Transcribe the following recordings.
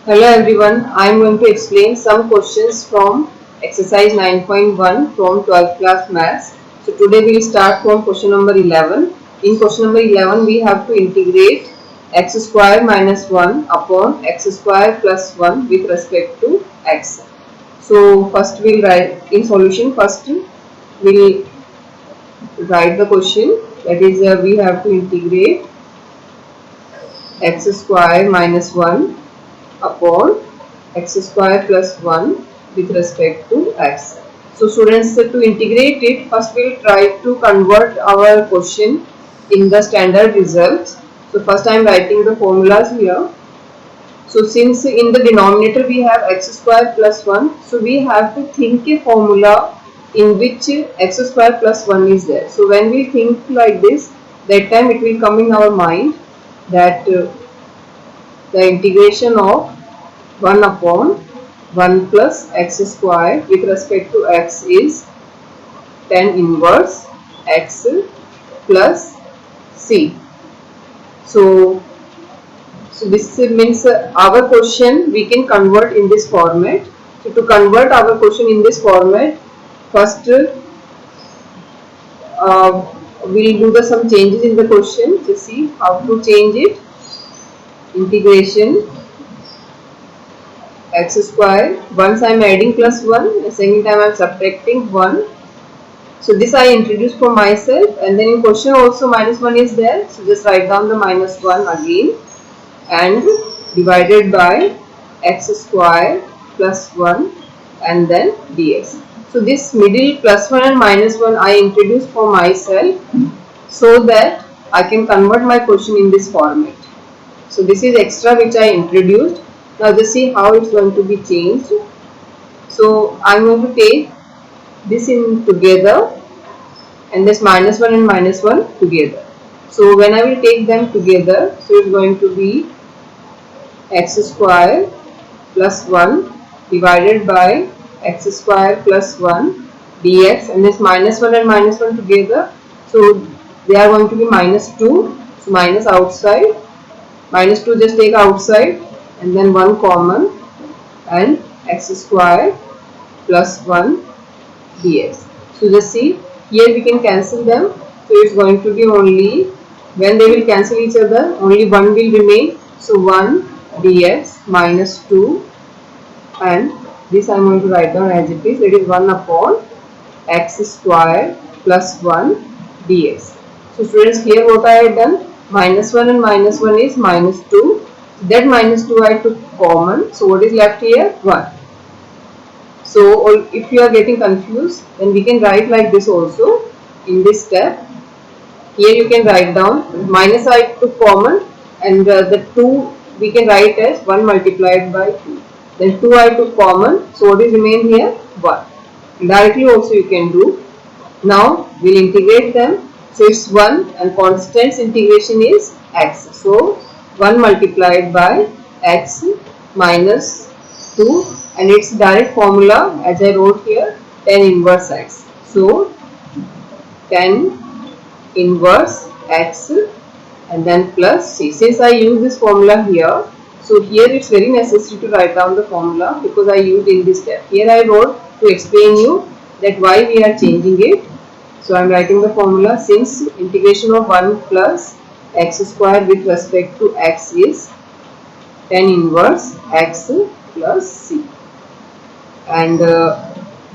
Hello everyone, I am going to explain some questions from exercise 9.1 from 12th class maths. So today we will start from question number 11. In question number 11 we have to integrate x square minus 1 upon x square plus 1 with respect to x. So first we will write in solution, first we will write the question, that is we have to integrate x square minus 1 upon x square plus 1 with respect to x. So students, to integrate it, first we will try to convert our question in the standard results. So first I am writing the formulas here. So since in the denominator we have x square plus 1, so we have to think a formula in which x square plus 1 is there. So when we think like this, that time it will come in our mind that the integration of 1 upon 1 plus x square with respect to x is tan inverse x plus c. So this means our question we can convert in this format. So to convert our question in this format, first we'll do some changes in the question to see how to change it. Integration x square, once I am adding plus 1, the second time I am subtracting 1. So this I introduced for myself, and then in question also minus 1 is there, so just write down the minus 1 again and divided by x square plus 1 and then dx. So this middle plus 1 and minus 1 I introduced for myself so that I can convert my question in this format. So this is extra which I introduced. Now just see how it's going to be changed. So I'm going to take this in together and this minus 1 and minus 1 together. So when I will take them together, so it's going to be x square plus 1 divided by x square plus 1 dx, and this minus 1 and minus 1 together, so they are going to be minus 2, so minus outside, minus 2 just take outside and then 1 common and x square plus 1 dx. So just see, here we can cancel them, so it's going to be only, when they will cancel each other, only 1 will remain, so 1 dx minus 2, and this I am going to write down as it is, it is 1 upon x square plus 1 dx. So students, here what I have done, minus 1 and minus 1 is minus 2, that minus 2 I took common, so what is left here, 1. So if you are getting confused, then we can write like this also in this step. Here you can write down minus I took common, and the 2 we can write as 1 multiplied by 2. Then 2 I took common, so what is remain here, 1. Directly also you can do. Now we will integrate them. So it's 1 and constants integration is x. So 1 multiplied by x minus 2, and its direct formula as I wrote here, tan inverse x. So tan inverse x and then plus c. Since I use this formula here, so here it's very necessary to write down the formula because I used in this step. Here I wrote to explain you that why we are changing it. So I am writing the formula, since integration of 1 plus x square with respect to x is tan inverse x plus c. And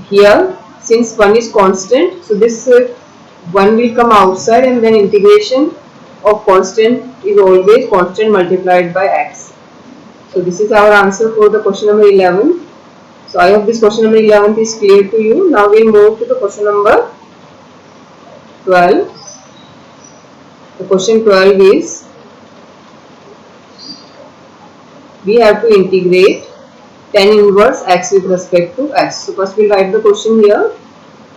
here since 1 is constant, so this 1 will come outside, and then integration of constant is always constant multiplied by x. So this is our answer for the question number 11. So I hope this question number 11 is clear to you. Now we will move to the question number 12. The question 12 is, we have to integrate tan inverse x with respect to x. So first we will write the question here,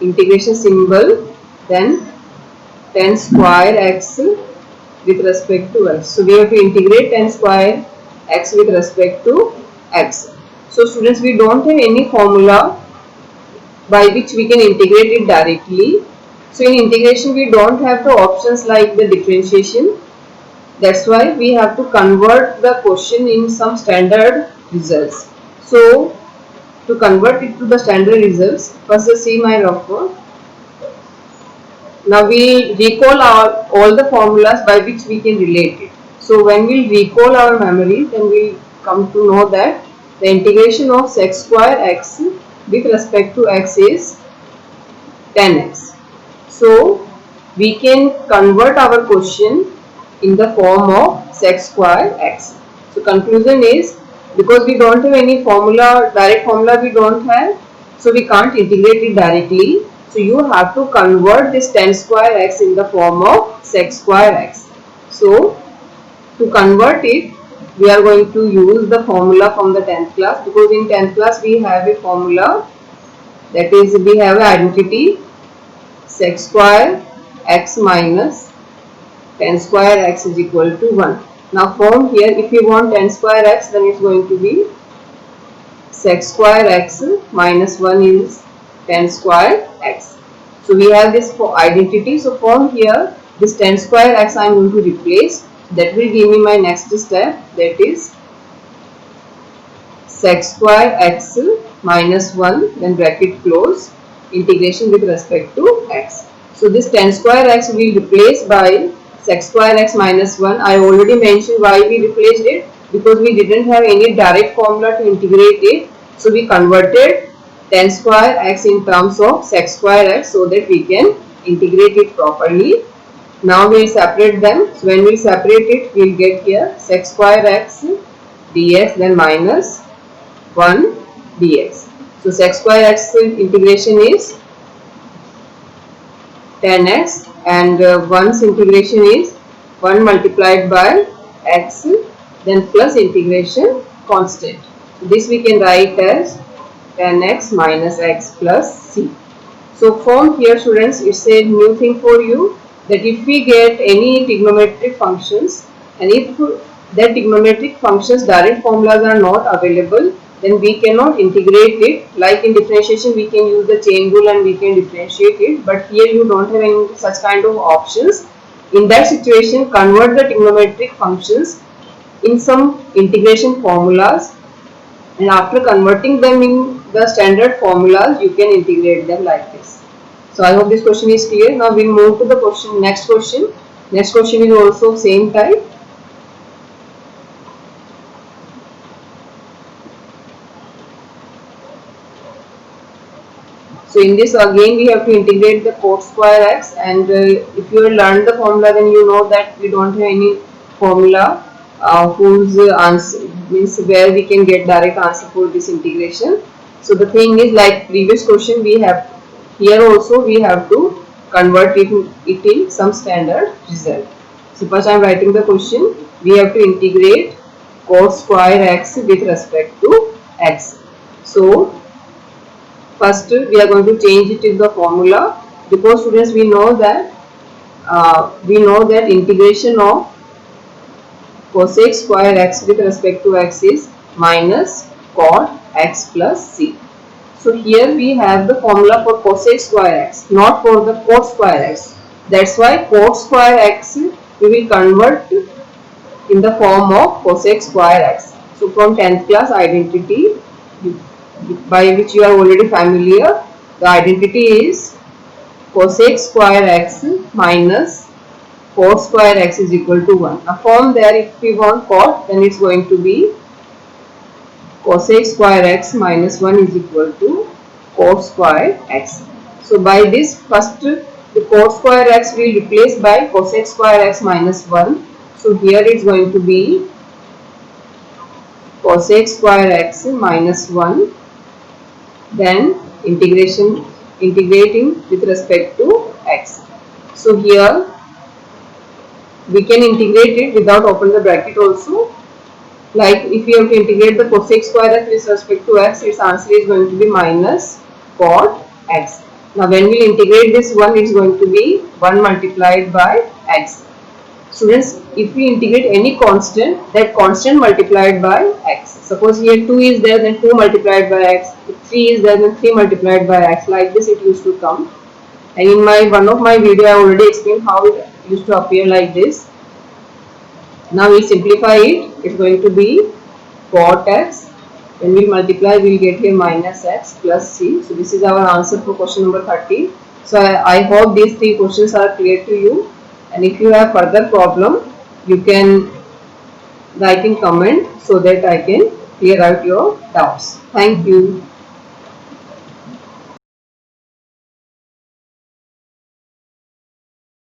integration symbol, then tan square x with respect to x. So we have to integrate tan square x with respect to x. So students, we don't have any formula by which we can integrate it directly. So in integration we don't have the options like the differentiation. That's why we have to convert the question in some standard results. So to convert it to the standard results, first see my rough work. Now we recall all the formulas by which we can relate it. So when we recall our memory, then we come to know that the integration of sec square x with respect to x is 10x. So we can convert our question in the form of sec square x. So conclusion is, because we don't have any formula, direct formula we don't have, so we can't integrate it directly. So you have to convert this 10 square x in the form of sec square x. So to convert it, we are going to use the formula from the 10th class, because in 10th class we have a formula, that is we have an identity sec square x minus 10 square x is equal to 1. Now from here, if you want 10 square x, then it's going to be sec square x minus 1 is 10 square x. So we have this for identity. So from here, this 10 square x I am going to replace. That will give me my next step, that is sec square x minus 1, then bracket close, integration with respect to x. So this 10 square x will replace by sec square x minus 1. I already mentioned why we replaced it, because we didn't have any direct formula to integrate it. So we converted 10 square x in terms of sec square x so that we can integrate it properly. Now we will separate them. So when we separate it, we will get here sec square x dx, then minus 1 dx. So sec square x integration is 10x, and 1's integration is 1 multiplied by x, then plus integration constant. So this we can write as 10x minus x plus c. So from here, students, it's a new thing for you, that if we get any trigonometric functions, and if that trigonometric functions direct formulas are not available, then we cannot integrate it. Like in differentiation, we can use the chain rule and we can differentiate it, but here you don't have any such kind of options. In that situation, convert the trigonometric functions in some integration formulas, and after converting them in the standard formulas, you can integrate them like this. So I hope this question is clear. Now we will move to the question. Next question. Next question is also same type. So in this again we have to integrate the cot square x, and if you have learned the formula, then you know that we don't have any formula whose answer means where we can get direct answer for this integration. So the thing is, like previous question, we have here also we have to convert it in some standard result. So first I am writing the question. We have to integrate cot square x with respect to x. So first we are going to change it in the formula, because students we know that integration of cosec square x with respect to x is minus cot x plus c. So here we have the formula for cosec square x, not for the cot square x. That's why cot square x we will convert in the form of cosec square x. So from 10th class identity, by which you are already familiar, the identity is cosec square x minus cot square x is equal to 1. Now from there, if we want cot, then it's going to be cosec square x minus 1 is equal to cot square x. So by this, first the cot square x will replace by cosec square x minus 1. So here it's going to be cosec square x minus 1, then integrating with respect to x. So here we can integrate it without open the bracket also. Like if we have to integrate the cosec square x with respect to x, its answer is going to be minus cot x. Now when we integrate this one, it's going to be 1 multiplied by x. Students, if we integrate any constant, that constant multiplied by x. Suppose here 2 is there, then 2 multiplied by x. If 3 is there, then 3 multiplied by x. Like this it used to come. And in one of my video, I already explained how it used to appear like this. Now we simplify it. It's going to be cot x When we multiply, we will get here minus x plus c. So this is our answer for question number 30. So I hope these three questions are clear to you. And if you have further problem, you can write in comment so that I can clear out your doubts. Thank you.